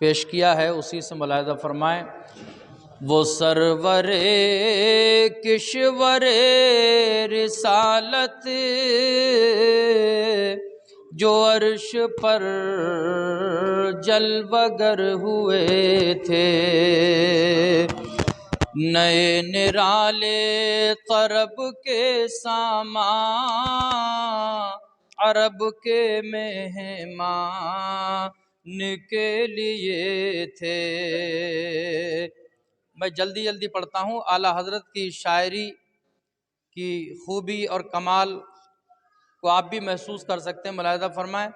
پیش کیا ہے اسی سے ملاحظہ فرمائیں۔ وہ سرور کشور رسالت جو عرش پر جلوہ گر ہوئے تھے، نئے نرالے طرب کے سامان عرب کے مہمان کے لیے تھے۔ میں جلدی پڑھتا ہوں۔ اعلیٰ حضرت کی شاعری کی خوبی اور کمال کو آپ بھی محسوس کر سکتے ہیں، ملاحظہ فرمائیں۔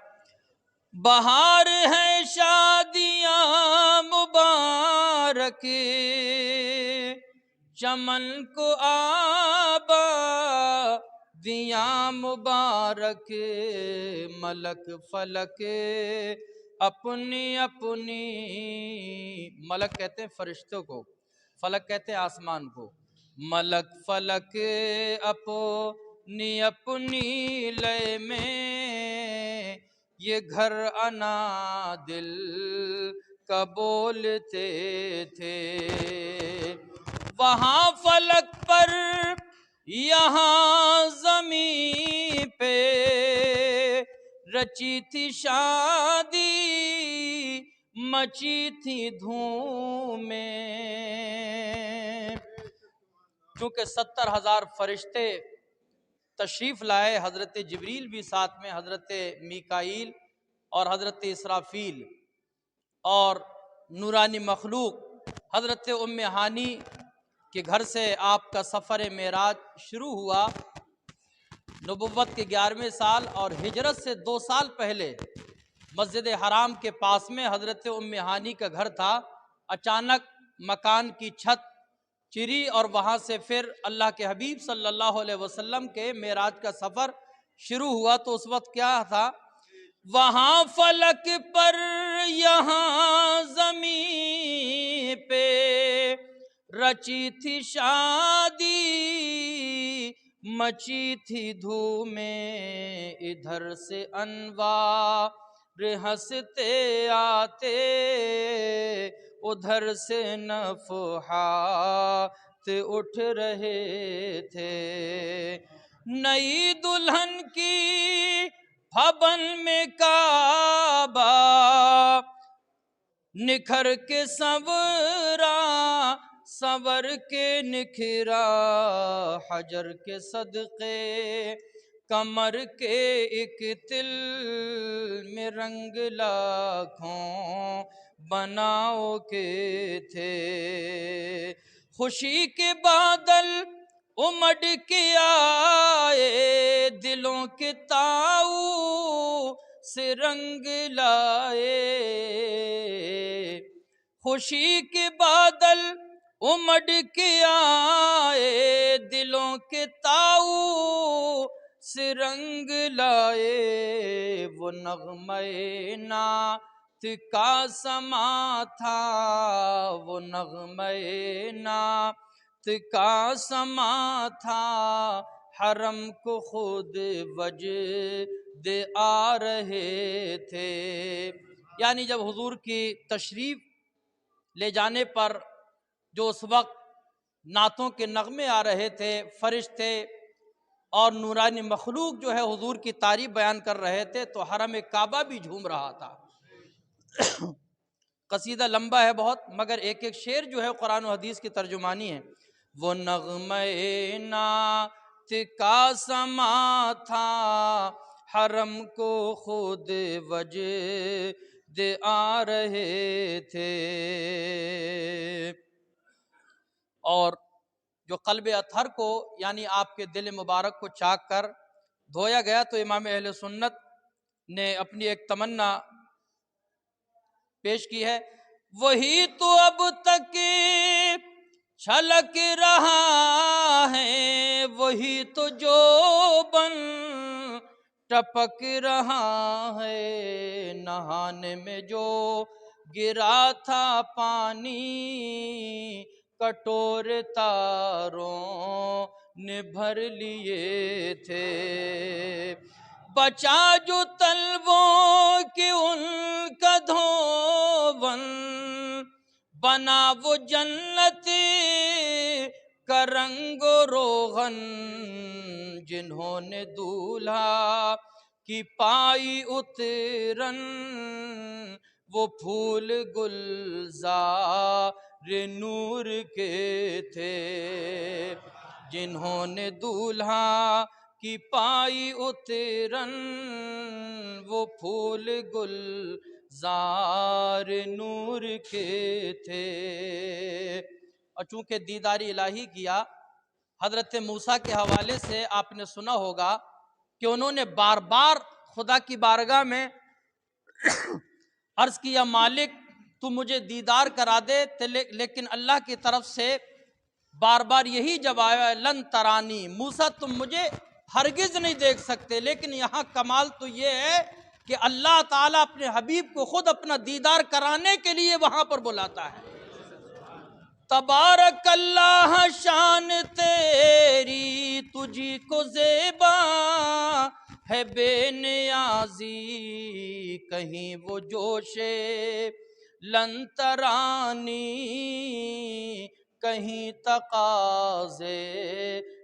بہار ہے شادیاں مبارک، چمن کو آبادیاں مبارک، ملک فلک اپنی اپنی، ملک کہتے ہیں فرشتوں کو، فلک کہتے ہیں آسمان کو، ملک فلک اپنی اپنی لے میں یہ گھر انا دل کا بولتے تھے۔ وہاں فلک پر یہاں زمین پہ رچی تھی شادی، مچی تھی دھومیں۔ کیونکہ 70,000 فرشتے تشریف لائے، حضرت جبریل بھی ساتھ میں، حضرت میکائیل اور حضرت اسرافیل، اور نورانی مخلوق حضرت ام ہانی کے گھر سے آپ کا سفر معراج شروع ہوا نبوت کے 11ویں سال، اور ہجرت سے 2 سال پہلے مسجد حرام کے پاس میں حضرت ام ہانی کا گھر تھا۔ اچانک مکان کی چھت چری اور وہاں سے پھر اللہ کے حبیب صلی اللہ علیہ وسلم کے معراج کا سفر شروع ہوا۔ تو اس وقت کیا تھا؟ وہاں فلک پر یہاں زمین پہ رچی تھی شادی، مچی تھی دھومیں، ادھر سے انوار ہنستے آتے، ادھر سے نفحات اٹھ رہے تھے۔ نئی دلہن کی بھون میں کعبہ نکھر کے سنورا، سنور کے نکھرا حجر کے صدقے، کمر کے ایک تل میں رنگ لاکھوں بناؤ کے تھے۔ خوشی کے بادل امڑ کے آئے، دلوں کے تاؤ سے رنگ لائے۔ خوشی کے بادل امڑ کے آئے، دلوں کے تاؤ سے رنگ لائے۔ وہ نغمہ نعت کا سما تھا، وہ نغمہ نعت کا سما تھا، حرم کو خود وجد آ رہے تھے۔ یعنی جب حضور کی تشریف لے جانے پر جو اس وقت نعتوں کے نغمے آ رہے تھے، فرشتے اور نورانی مخلوق جو ہے حضور کی تعریف بیان کر رہے تھے، تو حرم کعبہ بھی جھوم رہا تھا۔ قصیدہ لمبا ہے بہت، مگر ایک ایک شعر جو ہے قرآن و حدیث کی ترجمانی ہے۔ وہ نغمہ نعت کا سما تھا، حرم کو خود وجد آ رہے تھے۔ اور جو قلب اطہر کو یعنی آپ کے دل مبارک کو چاک کر دھویا گیا، تو امام اہل سنت نے اپنی ایک تمنا پیش کی ہے۔ وہی تو اب تک چھلک رہا ہے، وہی تو جو بن ٹپک رہا ہے، نہانے میں جو گرا تھا پانی، کٹورے تاروں نے بھر لیے تھے۔ بچا جو تلووں کے ان کا دھون، بنا وہ جنت کا رنگ و روغن، جنہوں نے دولہا کی پائی اترن، وہ پھول گلزار نور کے تھے، جنہوں نے دولہا کی پائی اترن، وہ پھول گلزار نور کے تھے۔ اور چونکہ دیداری الہی کیا، حضرت موسیٰ کے حوالے سے آپ نے سنا ہوگا کہ انہوں نے بار بار خدا کی بارگاہ میں عرض کیا مالک تو مجھے دیدار کرا دے، لیکن اللہ کی طرف سے بار بار یہی جواب ہے لن ترانی، موسیٰ تم مجھے ہرگز نہیں دیکھ سکتے۔ لیکن یہاں کمال تو یہ ہے کہ اللہ تعالیٰ اپنے حبیب کو خود اپنا دیدار کرانے کے لیے وہاں پر بلاتا ہے۔ تبارک اللہ شان تیری تجھی کو زیبا ہے بے نیازی، کہیں وہ جوش لن ترانی، کہیں تقاضے